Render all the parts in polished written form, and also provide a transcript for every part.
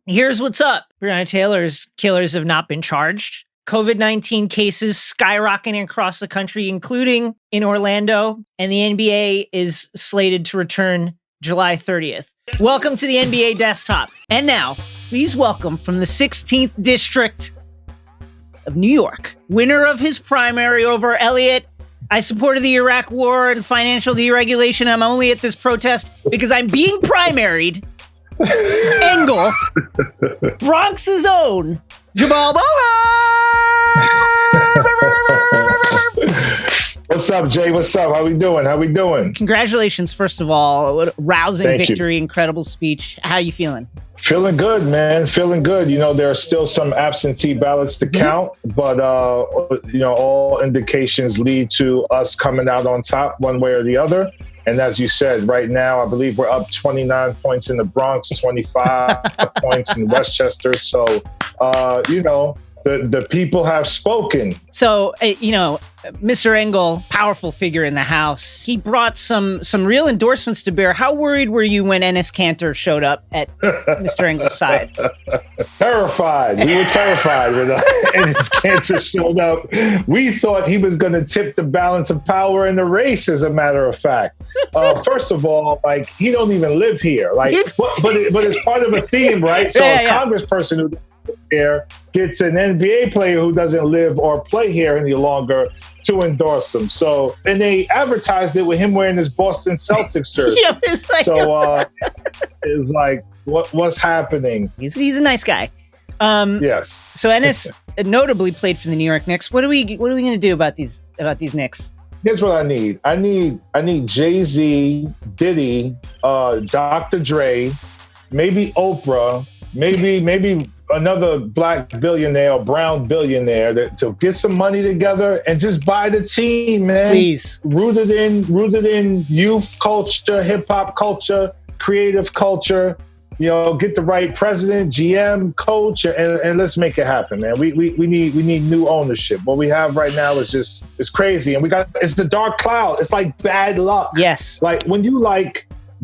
Here's what's up. Breonna Taylor's killers have not been charged. COVID-19 cases skyrocketing across the country, including in Orlando, and the NBA is slated to return July 30th. Welcome to the NBA Desktop. And now, please welcome from the 16th District of New York, winner of his primary over Eliot. I supported the Iraq War and financial deregulation. I'm only at this protest because I'm being primaried. Engel, Bronx's own Jamaal Bowman. What's up, Jay? What's up? How we doing? Congratulations, first of all. What a rousing Thank victory, you. Incredible speech. How you feeling? Feeling good, man. Feeling good. You know, there are still some absentee ballots to count, but, all indications lead to us coming out on top one way or the other. And as you said, right now, I believe we're up 29 points in the Bronx, 25 points in Westchester. So, the people have spoken. So, Mr. Engel, powerful figure in the House, he brought some real endorsements to bear. How worried were you when Enes Kanter showed up at Mr. Engel's side? Terrified. We were terrified when Enes Kanter showed up. We thought he was going to tip the balance of power in the race, as a matter of fact. First of all, he don't even live here. But it's part of a theme, right? So a congressperson who here gets an NBA player who doesn't live or play here any longer to endorse him. So, and they advertised it with him wearing his Boston Celtics jersey. It's like, what's happening? He's a nice guy. Yes. So Enes notably played for the New York Knicks. What are we going to do about these Knicks? Here's what I need. I need Jay-Z, Diddy, Dr. Dre, maybe Oprah, maybe another black billionaire or brown billionaire to get some money together and just buy the team, man. Please. Rooted in youth culture, hip hop culture, creative culture. Get the right president, GM, coach, and let's make it happen, man. We need new ownership. What we have right now is it's crazy, and it's the dark cloud. It's like bad luck. Yes. Like when you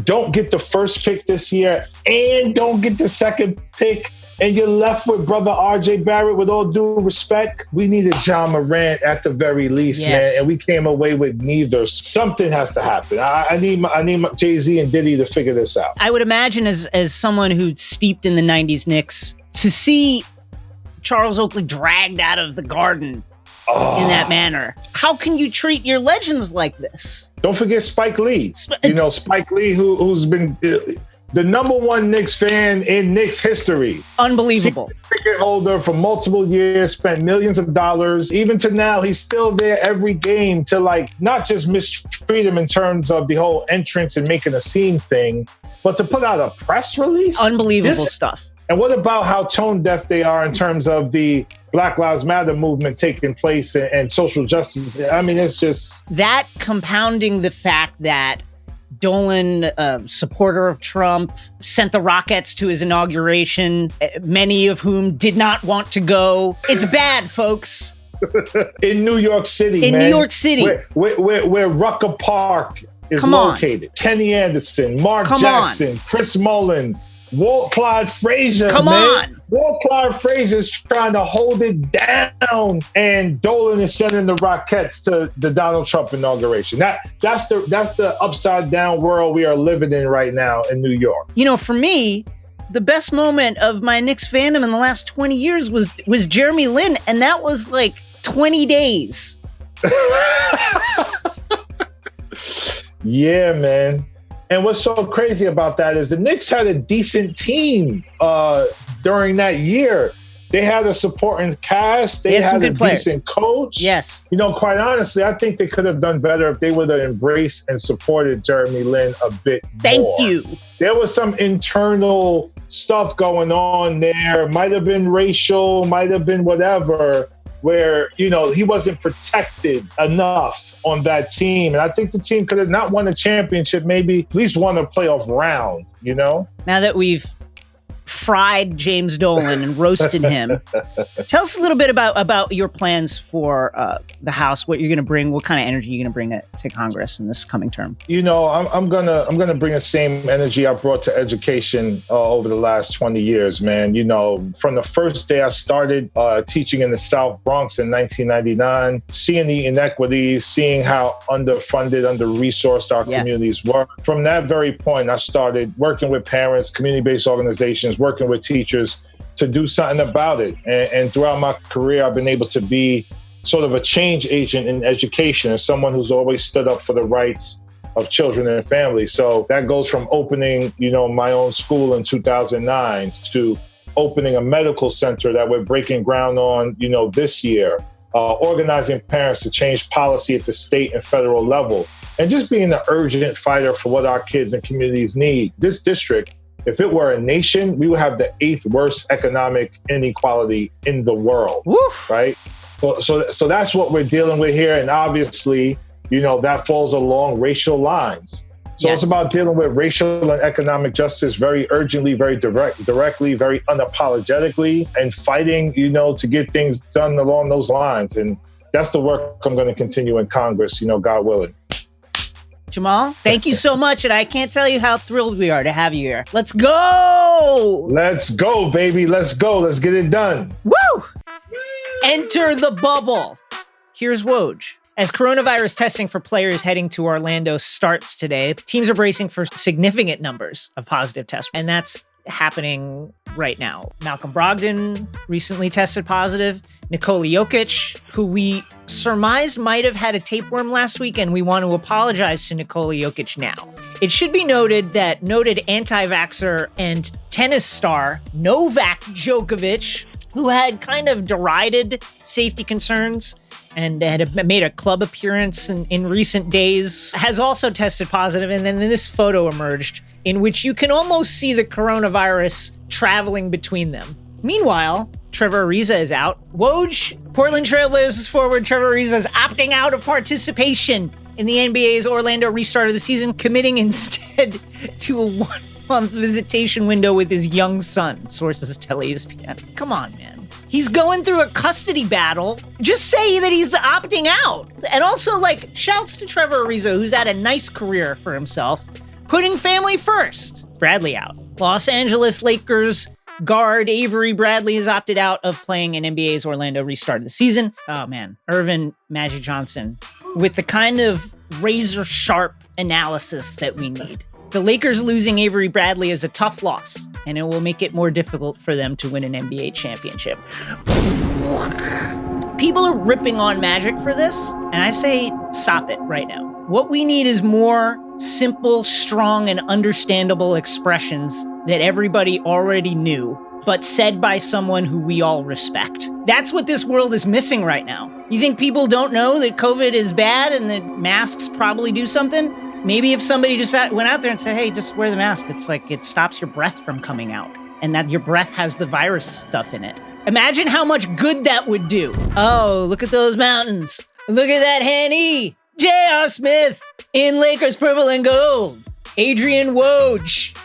don't get the first pick this year and don't get the second pick, and you're left with brother RJ Barrett. With all due respect, we needed John Morant at the very least, man, and we came away with neither. Something has to happen. I need Jay-Z and Diddy to figure this out. I would imagine, as someone who's steeped in the 90s Knicks, to see Charles Oakley dragged out of the Garden in that manner. How can you treat your legends like this? Don't forget Spike Lee. Spike Lee, who's been the number one Knicks fan in Knicks history. Unbelievable. Ticket holder for multiple years, spent millions of dollars. Even to now, he's still there every game to not just mistreat him in terms of the whole entrance and making a scene thing, but to put out a press release. Unbelievable stuff. And what about how tone deaf they are in terms of the Black Lives Matter movement taking place and social justice? I mean, it's just that compounding the fact that Dolan, a supporter of Trump, sent the Rockets to his inauguration, many of whom did not want to go. It's bad, folks. In New York City, New York City. Where Rucker Park is located. Kenny Anderson, Mark Jackson, Chris Mullin, Walt Clyde Frazier. Walt Clyde Frazier's trying to hold it down, and Dolan is sending the Rockettes to the Donald Trump inauguration. That's the upside down world we are living in right now in New York. For me, the best moment of my Knicks fandom in the last 20 years was Jeremy Lin, and that was 20 days. Yeah, man. And what's so crazy about that is the Knicks had a decent team during that year. They had a supporting cast. They had a decent coach. Yes. Quite honestly, I think they could have done better if they would have embraced and supported Jeremy Lin a bit more. Thank you. There was some internal stuff going on there. Might have been racial, might have been whatever, where, he wasn't protected enough on that team. And I think the team could have not won a championship, maybe at least won a playoff round, Now that we've fried James Dolan and roasted him. Tell us a little bit about your plans for the House, what you're going to bring, what kind of energy you're going to bring to Congress in this coming term. You know, I'm gonna bring the same energy I brought to education over the last 20 years, man. You know, from the first day I started teaching in the South Bronx in 1999, seeing the inequities, seeing how underfunded, under-resourced our communities were. From that very point, I started working with parents, community-based organizations, working with teachers to do something about it. And throughout my career, I've been able to be sort of a change agent in education and someone who's always stood up for the rights of children and families. So that goes from opening, you know, my own school in 2009 to opening a medical center that we're breaking ground on, you know, this year, organizing parents to change policy at the state and federal level, and just being an urgent fighter for what our kids and communities need. This district, if it were a nation, we would have the 8th worst economic inequality in the world, right? So that's what we're dealing with here. And obviously, you know, that falls along racial lines. So It's about dealing with racial and economic justice very urgently, very directly, very unapologetically, and fighting, you know, to get things done along those lines. And that's the work I'm going to continue in Congress, you know, God willing. Jamaal, thank you so much. And I can't tell you how thrilled we are to have you here. Let's go! Let's go, baby. Let's go. Let's get it done. Woo! Enter the bubble. Here's Woj. As coronavirus testing for players heading to Orlando starts today, teams are bracing for significant numbers of positive tests, and that's happening right now. Malcolm Brogdon recently tested positive. Nikola Jokic, who we surmised might have had a tapeworm last week, and we want to apologize to Nikola Jokic now. It should be noted that noted anti-vaxxer and tennis star Novak Djokovic, who had kind of derided safety concerns and had made a club appearance in recent days, has also tested positive. And then this photo emerged in which you can almost see the coronavirus traveling between them. Meanwhile, Trevor Ariza is out. Woj, Portland Trailblazers forward Trevor Ariza is opting out of participation in the NBA's Orlando restart of the season, committing instead to a one-month visitation window with his young son, sources tell ESPN. Come on, man. He's going through a custody battle. Just say that he's opting out. And also, like, shouts to Trevor Ariza, who's had a nice career for himself, putting family first. Bradley out. Los Angeles Lakers guard Avery Bradley has opted out of playing in NBA's Orlando restart of the season. Oh, man. Irvin Magic Johnson with the kind of razor-sharp analysis that we need. The Lakers losing Avery Bradley is a tough loss, and it will make it more difficult for them to win an NBA championship. People are ripping on Magic for this, and I say stop it right now. What we need is more simple, strong, and understandable expressions that everybody already knew, but said by someone who we all respect. That's what this world is missing right now. You think people don't know that COVID is bad and that masks probably do something? Maybe if somebody just went out there and said, hey, just wear the mask. It's like it stops your breath from coming out and that your breath has the virus stuff in it. Imagine how much good that would do. Oh, look at those mountains. Look at that Henny. J.R. Smith in Lakers purple and gold. Adrian Woj.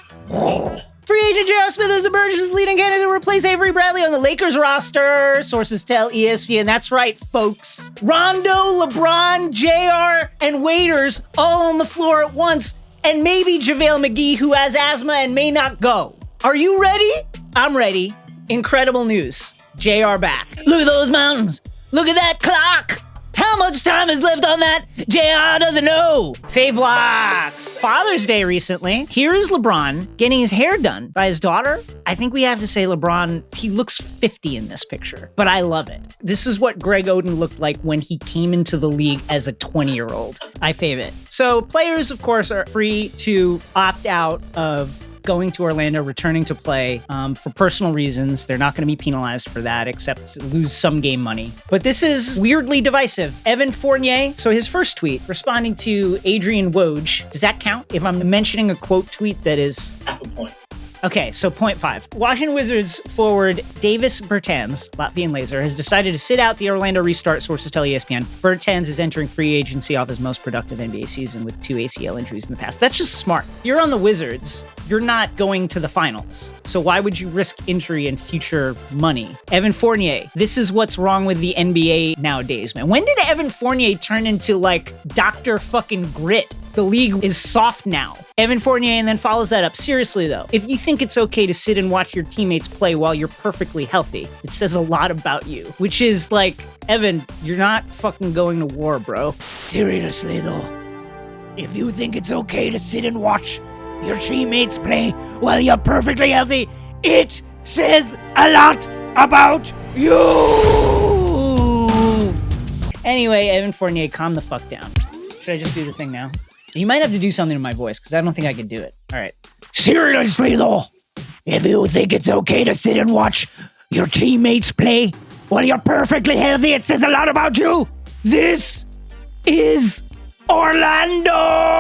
Free agent J.R. Smith has emerged as leading candidate to replace Avery Bradley on the Lakers roster. Sources tell ESPN. That's right, folks. Rondo, LeBron, J.R., and Waiters all on the floor at once. And maybe JaVale McGee, who has asthma and may not go. Are you ready? I'm ready. Incredible news. J.R. back. Look at those mountains. Look at that clock. How much time is left on that? JR doesn't know. Faye Blocks. Father's Day recently. Here is LeBron getting his hair done by his daughter. I think we have to say LeBron, he looks 50 in this picture, but I love it. This is what Greg Oden looked like when he came into the league as a 20-year-old. I fave it. So players, of course, are free to opt out of going to Orlando, returning to play for personal reasons. They're not going to be penalized for that, except lose some game money. But this is weirdly divisive. Evan Fournier, so his first tweet, responding to Adrian Woj, does that count? If I'm mentioning a quote tweet that is... Half a point. Okay, so point 5. Washington Wizards forward Davis Bertans, Latvian laser, has decided to sit out the Orlando restart, sources tell ESPN. Bertans is entering free agency off his most productive NBA season with 2 ACL injuries in the past. That's just smart. You're on the Wizards. You're not going to the finals. So why would you risk injury and future money? Evan Fournier. This is what's wrong with the NBA nowadays, man. When did Evan Fournier turn into like Dr. fucking Grit? The league is soft now. Evan Fournier and then follows that up. Seriously, though, if you think it's okay to sit and watch your teammates play while you're perfectly healthy, it says a lot about you. Which is like, Evan, you're not fucking going to war, bro. Seriously, though, if you think it's okay to sit and watch your teammates play while you're perfectly healthy, it says a lot about you! Anyway, Evan Fournier, calm the fuck down. Should I just do the thing now? You might have to do something to my voice, because I don't think I can do it. All right. Seriously, though, if you think it's okay to sit and watch your teammates play while you're perfectly healthy, it says a lot about you. This is Orlando!